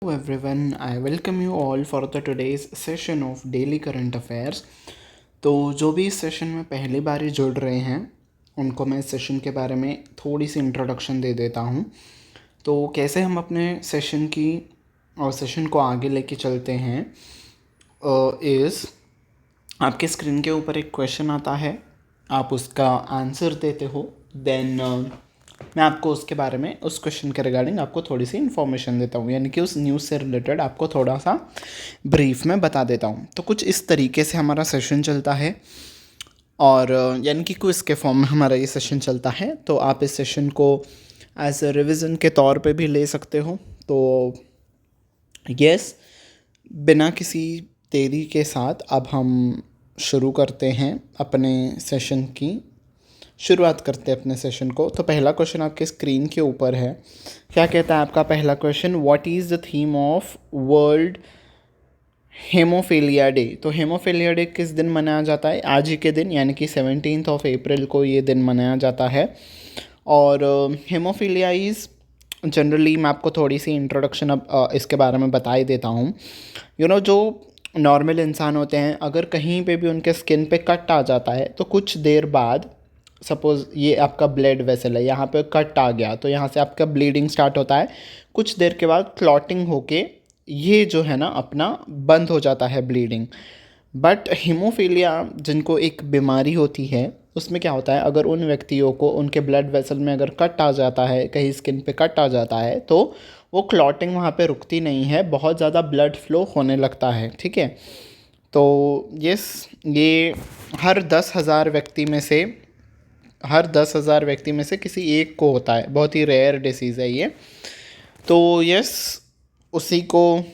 Hello everyone, I welcome you all for the today's session of Daily Current Affairs। तो जो भी इस session में पहली बार ही जुड़ रहे हैं उनको मैं इस सेशन के बारे में थोड़ी सी इंट्रोडक्शन दे देता हूँ। तो कैसे हम अपने सेशन की और सेशन को आगे लेके चलते हैं इज़ आपके स्क्रीन के ऊपर एक क्वेश्चन आता है, आप उसका आंसर देते हो, देन मैं आपको उसके बारे में उस क्वेश्चन के रिगार्डिंग आपको थोड़ी सी इन्फॉर्मेशन देता हूँ, यानी कि उस न्यूज़ से रिलेटेड आपको थोड़ा सा ब्रीफ में बता देता हूँ। तो कुछ इस तरीके से हमारा सेशन चलता है और यानी कि क्विज़ के फॉर्म में हमारा ये सेशन चलता है। तो आप इस सेशन को एज ए रिविज़न के तौर पे भी ले सकते हो। तो यस, बिना किसी देरी के साथ अब हम शुरू करते हैं अपने सेशन की शुरुआत करते हैं अपने सेशन को। तो पहला क्वेश्चन आपके स्क्रीन के ऊपर है। क्या कहता है आपका पहला question? What is the theme of world haemophilia day? तो हेमोफीलिया डे किस दिन मनाया जाता है? आज ही के दिन, यानी कि 17 अप्रैल को ये दिन मनाया जाता है। और हेमोफीलिया इज़ जनरली, मैं आपको थोड़ी सी इंट्रोडक्शन अब इसके बारे में बता ही देता हूँ। जो नॉर्मल इंसान होते हैं, अगर कहीं पे भी उनके स्किन पे कट आ जाता है तो कुछ देर बाद, सपोज़ ये आपका ब्लड वेसल है, यहाँ पे कट आ गया तो यहाँ से आपका ब्लीडिंग स्टार्ट होता है। कुछ देर के बाद क्लॉटिंग होके ये जो है ना अपना बंद हो जाता है ब्लीडिंग। बट हीमोफीलिया जिनको एक बीमारी होती है, उसमें क्या होता है, अगर उन व्यक्तियों को उनके ब्लड वेसल में अगर कट आ जाता है, कहीं स्किन पे कट आ जाता है, तो वो क्लॉटिंग वहाँ पे रुकती नहीं है, बहुत ज़्यादा ब्लड फ्लो होने लगता है। ठीक है, तो ये हर 10,000 व्यक्ति में से किसी एक को होता है। बहुत ही रेयर डिसीज़ है ये। तो उसी को,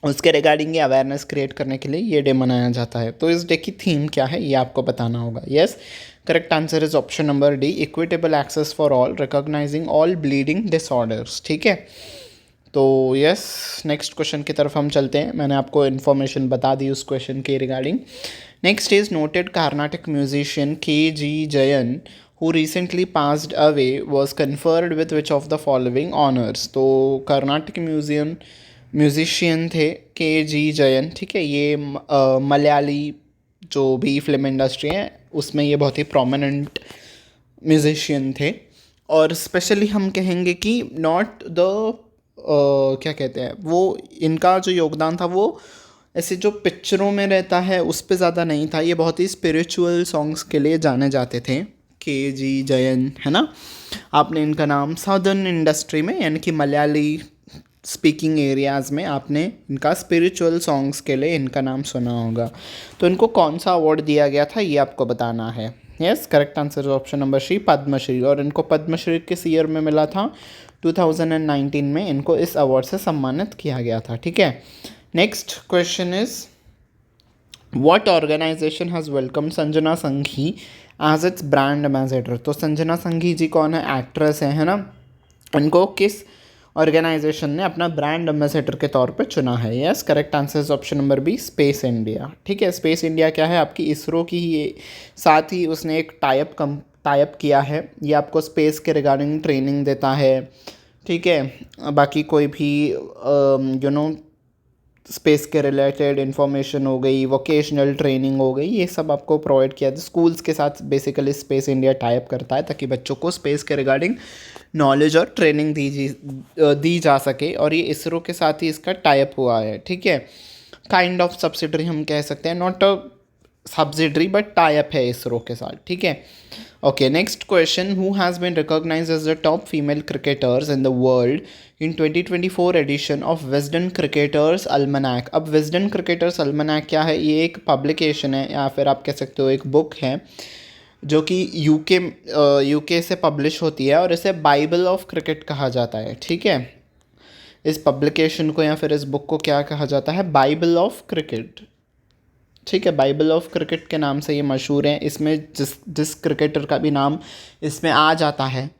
उसके रिगार्डिंग ये अवेयरनेस क्रिएट करने के लिए ये डे मनाया जाता है। तो इस डे की थीम क्या है ये आपको बताना होगा। Correct answer is option number D, equitable access for all, recognising all bleeding disorders. ठीक है, तो नेक्स्ट क्वेश्चन की तरफ हम चलते हैं। मैंने आपको इन्फॉर्मेशन बता दी उस क्वेश्चन के regarding. Next is noted Carnatic musician K G. Jayan who recently passed away was conferred with which of the following honors? तो कर्नाटक म्यूजिशियन थे के.जी. जयन। ठीक है, ये मलयाली जो भी फिल्म इंडस्ट्री है उसमें ये बहुत ही प्रोमिनेंट म्यूजिशियन थे। और स्पेशली हम कहेंगे कि नॉट द क्या कहते हैं, वो इनका जो योगदान था वो ऐसे जो पिक्चरों में रहता है उस पे ज़्यादा नहीं था। ये बहुत ही स्पिरिचुअल सॉन्ग्स के लिए जाने जाते थे, के.जी. जयन, है ना। आपने इनका नाम साउदर्न इंडस्ट्री में, यानी कि मलयाली स्पीकिंग एरियाज़ में, आपने इनका स्पिरिचुअल सॉन्ग्स के लिए इनका नाम सुना होगा। तो इनको कौन सा अवार्ड दिया गया था ये आपको बताना है। Correct answer is option number C, Padma Shri. और इनको पद्मश्री किस ईयर में मिला था? 2019 में इनको इस अवार्ड से सम्मानित किया गया था। ठीक है, next question is what organization has welcome Sanjana Sanghi as its brand ambassador? तो संजना संघी जी कौन है? एक्ट्रेस है ना। इनको किस ऑर्गेनाइजेशन ने अपना ब्रांड एम्बेसडर के तौर पे चुना है? Correct answer is option number B, space India. ठीक है, स्पेस इंडिया क्या है? आपकी इसरो की ही साथ ही उसने एक टाइप किया है। ये आपको स्पेस के रिगार्डिंग ट्रेनिंग देता है। ठीक है, बाकी कोई भी स्पेस के रिलेटेड इन्फॉर्मेशन हो गई, वोकेशनल ट्रेनिंग हो गई, ये सब आपको प्रोवाइड किया था स्कूल्स के साथ। बेसिकली स्पेस इंडिया टाइप करता है ताकि बच्चों को स्पेस के रिगार्डिंग नॉलेज और ट्रेनिंग दी जा सके, और ये इसरो के साथ ही इसका टाइप हुआ है। ठीक है, काइंड ऑफ सब्सिडरी हम कह सकते हैं, not a subsidiary but type है इसरो के साथ। ठीक है, okay, next question, who has been recognised as the top female cricketers in the world in 2024 edition of Wisden Cricketers Almanack? अब विजडन क्रिकेटर्स अल्मनैक क्या है? ये एक पब्लिकेशन है, या फिर आप कह सकते हो एक बुक है, जो कि यूके से पब्लिश होती है, और इसे बाइबल ऑफ क्रिकेट कहा जाता है। ठीक है, इस पब्लिकेशन को या फिर इस बुक को क्या कहा जाता है? Bible of cricket. ठीक है, बाइबल ऑफ क्रिकेट के नाम से ये मशहूर है। इसमें जिस क्रिकेटर का भी नाम इसमें आ जाता है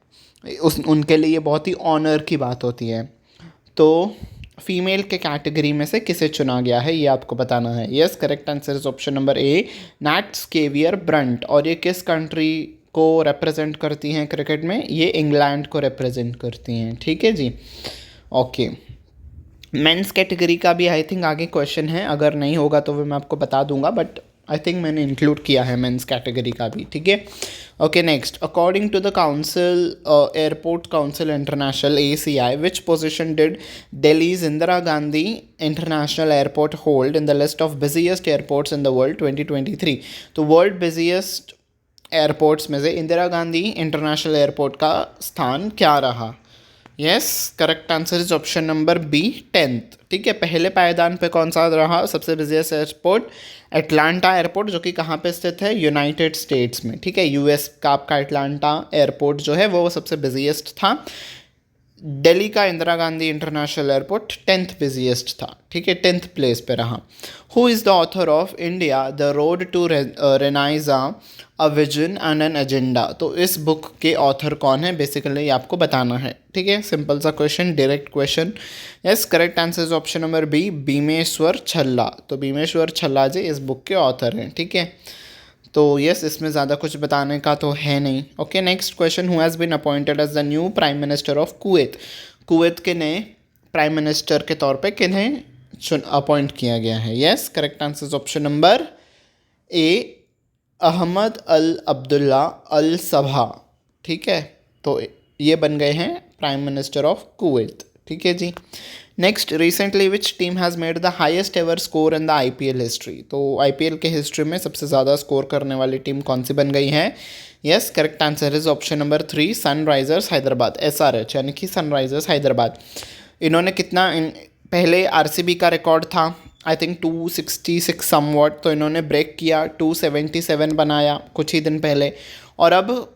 उनके लिए ये बहुत ही ऑनर की बात होती है। तो फीमेल के कैटेगरी में से किसे चुना गया है ये आपको बताना है। Correct answer is option number A, Nat Sciver Brunt. और ये किस कंट्री को रिप्रेजेंट करती हैं क्रिकेट में? ये इंग्लैंड को रिप्रेजेंट करती हैं। ठीक है जी, ओके। मेंस कैटेगरी का भी आई थिंक आगे क्वेश्चन है, अगर नहीं होगा तो मैं आपको बता दूंगा, बट आई थिंक मैंने इंक्लूड किया है मेंस कैटेगरी का भी, ठीक है। Okay next, according to the council airport council international ACI, which position did Delhi's Indira Gandhi international airport hold in the list of busiest airports in the world 2023? तो world busiest airports में से Indira Gandhi international airport का स्थान क्या रहा? Yes, correct answer is option number B, 10th, ठीक है। पहले पायदान पे कौन सा रहा सबसे बिजिएस्ट एयरपोर्ट? एटलांटा एयरपोर्ट, जो कि कहाँ पे स्थित है? यूनाइटेड स्टेट्स में, ठीक है। यूएस का आपका एटलांटा एयरपोर्ट जो है वो सबसे बिजिएस्ट था। दिल्ली का Indira Gandhi international airport 10th busiest था, ठीक है, 10th प्लेस पे रहा। Who is the author of India the road to renaissance a vision and an agenda? तो इस बुक के ऑथर कौन है बेसिकली आपको बताना है, ठीक है। सिंपल सा question, direct question. Yes, correct answer is option number B, Bimeshwar Challa. तो बीमेश्वर छल्ला जी इस बुक के ऑथर हैं, ठीक है। तो यस, इसमें ज़्यादा कुछ बताने का तो है नहीं। Okay next question, who has been appointed as the new prime minister of Kuwait? Kuwait के नए प्राइम मिनिस्टर के तौर पे किन्हें अपॉइंट किया गया है? Yes, correct answer option number A, Ahmad Al Abdullah Al Sabah, ठीक है। तो ये बन गए हैं प्राइम मिनिस्टर ऑफ कुवैत, ठीक है जी। Next, recently which team has made the highest ever score in the IPL history? तो IPL के हिस्ट्री में सबसे ज़्यादा स्कोर करने वाली टीम कौन सी बन गई है? Yes, correct answer is option number 3, Sunrisers Hyderabad, SRH, यानी कि सनराइजर्स हैदराबाद। इन्होंने कितना पहले RCB का रिकॉर्ड था आई थिंक 266 समवॉट, तो इन्होंने ब्रेक किया, 277 बनाया कुछ ही दिन पहले, और अब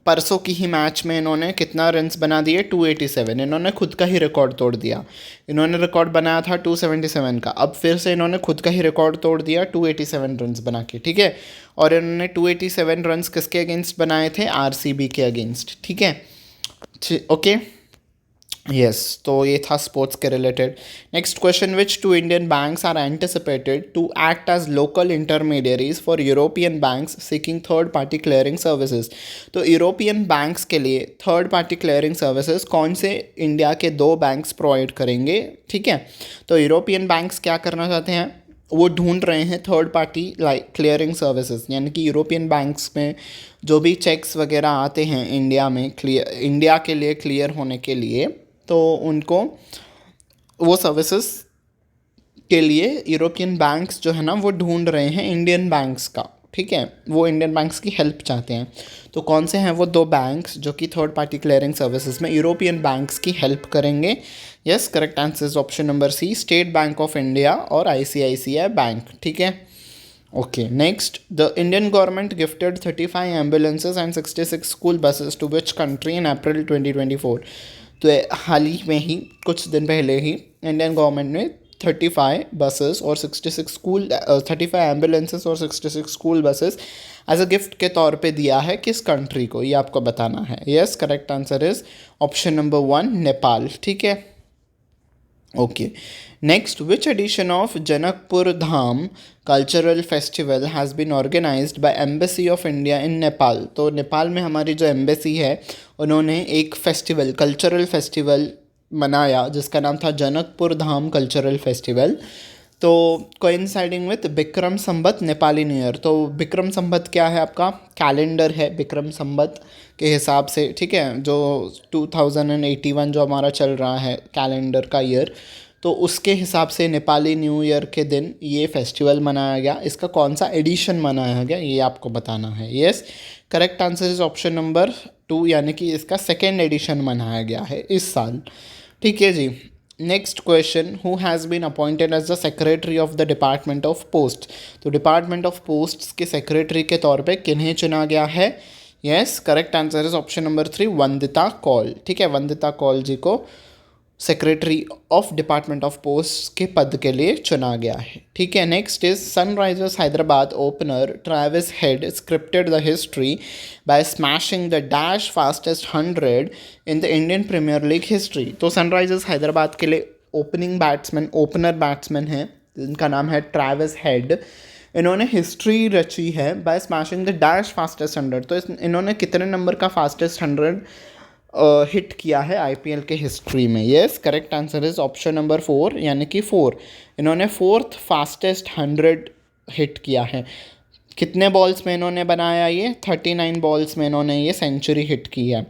परसों की ही मैच में इन्होंने कितना रन्स बना दिए? 287। इन्होंने खुद का ही रिकॉर्ड तोड़ दिया। इन्होंने रिकॉर्ड बनाया था 277 का, अब फिर से इन्होंने खुद का ही रिकॉर्ड तोड़ दिया 287 रन्स बना के, ठीक है। और इन्होंने 287 रन्स किसके अगेंस्ट बनाए थे? RCB के अगेंस्ट, ठीक है। ओके यस, तो ये था स्पोर्ट्स के related. Next question, which two Indian banks are anticipated to act as local intermediaries for European banks seeking third party clearing services? तो यूरोपियन बैंक्स के लिए थर्ड पार्टी क्लियरिंग सर्विसेज कौन से India के 2 बैंक्स प्रोवाइड करेंगे, ठीक है। तो यूरोपियन बैंक्स क्या करना चाहते हैं? वो ढूंढ रहे हैं थर्ड पार्टी क्लियरिंग सर्विसेज, यानी कि यूरोपियन बैंक्स में जो भी चेक्स वगैरह आते हैं इंडिया में इंडिया के लिए क्लियर होने के लिए, तो उनको वो सर्विसेज के लिए यूरोपियन बैंक्स जो है ना वो ढूंढ रहे हैं इंडियन बैंक्स का, ठीक है। वो इंडियन बैंक्स की हेल्प चाहते हैं। तो कौन से हैं वो 2 बैंक्स जो कि थर्ड पार्टी क्लियरिंग सर्विसेज में यूरोपियन बैंक्स की हेल्प करेंगे? Yes, correct answer is option number C, State Bank of India और ICICI बैंक, ठीक है। Okay next, the Indian government gifted 35 ambulances and 66 school buses to which country in April 2024? तो हाल ही में ही कुछ दिन पहले ही इंडियन गवर्नमेंट ने 35 बसेस और 35 एम्बुलेंसेस और 66 school buses as a gift के तौर पे दिया है किस कंट्री को? ये आपको बताना है। Yes, correct answer is option number 1, Nepal, ठीक है। Okay next, which edition of Janakpur Dham cultural festival has been organized by embassy of India in Nepal? तो नेपाल में हमारी जो एम्बेसी है उन्होंने एक फेस्टिवल, कल्चरल फेस्टिवल मनाया जिसका नाम था जनकपुर धाम कल्चरल फेस्टिवल। तो coinciding with Vikram Samvat Nepali new year. तो विक्रम संवत क्या है? आपका कैलेंडर है विक्रम संवत के हिसाब से, ठीक है, जो 2081 जो हमारा चल रहा है कैलेंडर का ईयर, तो उसके हिसाब से नेपाली न्यू ईयर के दिन ये फेस्टिवल मनाया गया। इसका कौन सा एडिशन मनाया गया ये आपको बताना है। Yes, correct answer is option number 2, यानी कि इसका 2nd एडिशन मनाया गया है इस साल, ठीक है जी। Next question, who has been appointed as the secretary of the department of post? तो डिपार्टमेंट ऑफ पोस्ट के सेक्रेटरी के तौर पे किन्हें चुना गया है? Yes, correct answer is option number 3, Vandita Kaul, ठीक है। वंदिता कौल जी को secretary of department of post के पद के लिए चुना गया है, ठीक है। Next is Sunrisers Hyderabad opener Travis Head scripted the history by smashing the dash fastest 100 in the Indian Premier League history. तो सनराइजर्स हैदराबाद के लिए ओपनर बैट्समैन है जिनका नाम है ट्रैविस हेड। इन्होंने हिस्ट्री रची है by smashing the dash fastest 100। तो इन्होंने कितने नंबर का फास्टेस्ट 100 हिट किया है आईपीएल के हिस्ट्री में? Yes, correct answer is option number 4 यानी कि 4। इन्होंने 4th फास्टेस्ट 100 हिट किया है। कितने बॉल्स में इन्होंने बनाया ये? 39 बॉल्स में इन्होंने ये सेंचुरी हिट की है।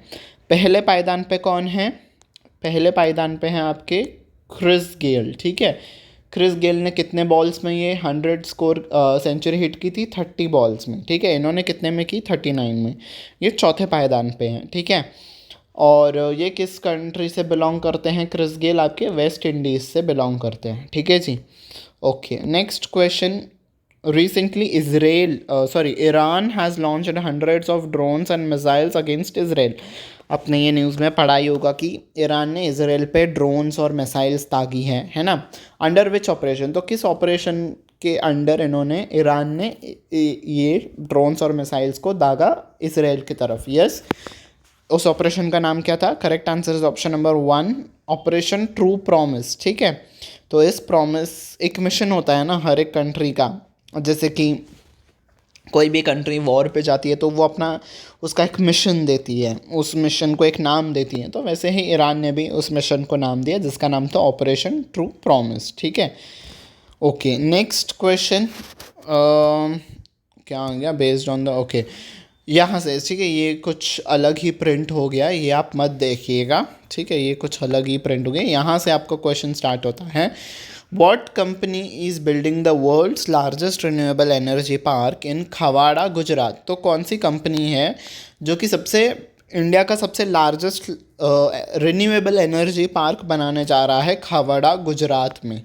पहले पायदान पे कौन है? पहले पायदान पे हैं आपके क्रिस गेल। ठीक है, क्रिस गेल ने कितने बॉल्स में ये 100 स्कोर सेंचुरी हिट की थी? 30 बॉल्स में। ठीक है, इन्होंने कितने में की? 39 में। ये चौथे पायदान पे हैं। ठीक है, और ये किस कंट्री से बिलोंग करते हैं? क्रिस गेल आपके वेस्ट इंडीज़ से बिलोंग करते हैं। ठीक है जी, okay. Next question, recently Iran has launched hundreds of drones and missiles against Israel। आपने ये न्यूज़ में पढ़ा ही होगा कि ईरान ने इसराइल पे ड्रोन्स और मिसाइल्स दागी हैं, है ना। Under which operation? तो किस ऑपरेशन के अंडर इन्होंने, ईरान ने ये ड्रोन्स और मिसाइल्स को दागा इसराइल की तरफ? यस, उस ऑपरेशन का नाम क्या था? Correct answer is option number 1, operation true promise. ठीक है, तो इस प्रॉमिस, एक मिशन होता है ना हर एक कंट्री का, जैसे कि कोई भी कंट्री वॉर पे जाती है तो वो अपना उसका एक मिशन देती है, उस मिशन को एक नाम देती है। तो वैसे ही ईरान ने भी उस मिशन को नाम दिया जिसका नाम था ऑपरेशन ट्रू प्रॉमिस। ठीक है, ओके। नेक्स्ट क्वेश्चन क्या आ गया? बेस्ड ऑन द, ओके, यहाँ से, ठीक है, ये कुछ अलग ही प्रिंट हो गया, ये आप मत देखिएगा। ठीक है, ये कुछ अलग ही प्रिंट हो गया। यहाँ से आपका क्वेश्चन स्टार्ट होता है, What company is building the world's largest renewable energy park in Khawada Gujarat? तो कौन सी कंपनी है जो कि इंडिया का सबसे लार्जेस्ट रिन्यूएबल एनर्जी पार्क बनाने जा रहा है खवाड़ा गुजरात में?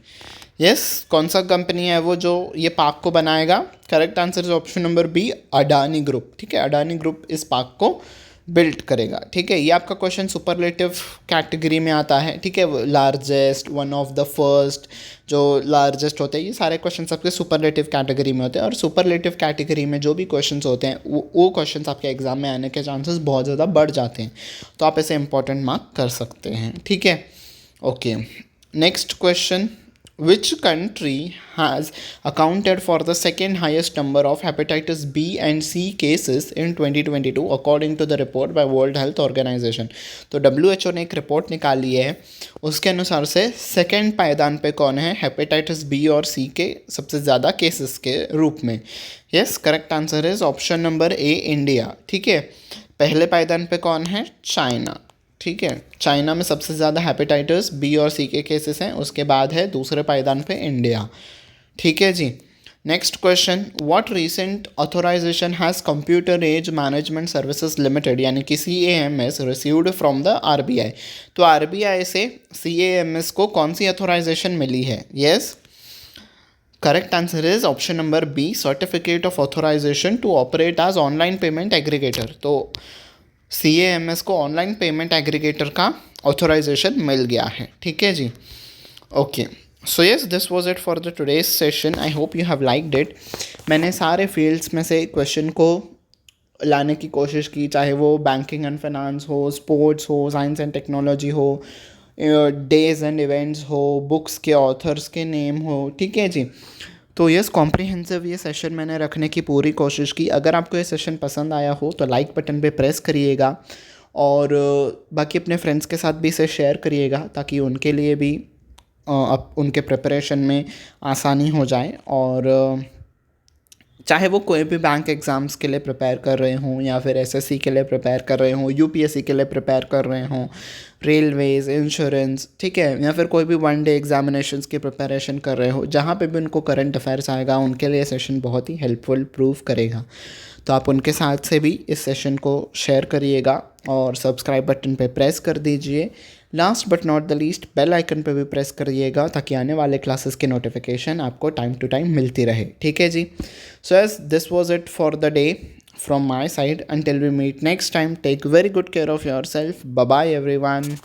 यस, कौन सा कंपनी है वो जो ये पार्क को बनाएगा? Correct answer is option number B, Adani group. ठीक है, अडानी ग्रुप इस पार्क को बिल्ड करेगा। ठीक है, ये आपका क्वेश्चन सुपरलेटिव कैटेगरी में आता है। ठीक है, largest, one of the first, जो लार्जेस्ट होते हैं, ये सारे क्वेश्चन आपके सुपरलेटिव कैटेगरी में होते हैं। और सुपरलेटिव कैटेगरी में जो भी क्वेश्चंस होते हैं वो क्वेश्चंस आपके एग्जाम में आने के चांसेस बहुत ज़्यादा बढ़ जाते हैं, तो आप ऐसे इंपॉर्टेंट मार्क कर सकते हैं। ठीक है, okay. Next question, which country has accounted for the second highest number of hepatitis B and C cases in 2022 according to the report by World Health Organization? तो WHO ने एक रिपोर्ट निकाली है, उसके अनुसार से सेकेंड पायदान पे कौन है हेपेटाइटिस बी और सी के सबसे ज़्यादा केसेस के रूप में? Yes, correct answer is option number A, India. ठीक है, पहले पायदान पे कौन है? चाइना। ठीक है, चाइना में सबसे ज़्यादा हेपेटाइटिस बी और सी के केसेस हैं, उसके बाद है दूसरे पायदान पे इंडिया। ठीक है जी। Next question, what recent authorization has computer age management services limited यानी कि CAMS received from the RBI? तो RBI से CAMS को कौन सी ऑथोराइजेशन मिली है? Yes, correct answer is option number B, certificate of authorization to operate as online payment aggregator. तो CAMS को ऑनलाइन पेमेंट एग्रीगेटर का ऑथोराइजेशन मिल गया है। ठीक है जी, okay. So yes, this was it for the today's session. I hope you have liked it. मैंने सारे फील्ड्स में से क्वेश्चन को लाने की कोशिश की, चाहे वो बैंकिंग एंड फाइनेंस हो, स्पोर्ट्स हो, साइंस एंड टेक्नोलॉजी हो, डेज एंड इवेंट्स हो, बुक्स के ऑथर्स के नेम हो। ठीक है जी, तो यस, कॉम्प्रिहेंसिव ये सेशन मैंने रखने की पूरी कोशिश की। अगर आपको ये सेशन पसंद आया हो तो लाइक बटन पे प्रेस करिएगा और बाकी अपने फ्रेंड्स के साथ भी इसे शेयर करिएगा ताकि उनके लिए भी उनके प्रिपरेशन में आसानी हो जाए। और चाहे वो कोई भी बैंक एग्ज़ाम्स के लिए प्रिपेयर कर रहे हों या फिर SSC के लिए प्रिपेयर कर रहे हों, UPSC के लिए प्रिपेयर कर रहे हों, रेलवेज़, इंश्योरेंस, ठीक है, या फिर कोई भी वन डे एग्जामिनेशंस की प्रिपरेशन कर रहे हो, जहाँ पे भी उनको करंट अफेयर्स आएगा उनके लिए सेशन बहुत ही हेल्पफुल प्रूव करेगा। तो आप उनके साथ से भी इस सेशन को शेयर करिएगा और सब्सक्राइब बटन पे प्रेस कर दीजिए। Last but not the least, bell icon पे भी प्रेस करिएगा ताकि आने वाले क्लासेस के नोटिफिकेशन आपको टाइम टू टाइम मिलती रहे। ठीक है जी, so as this was it for the day from my side. Until we meet next time, take very good care of yourself. Bye bye everyone.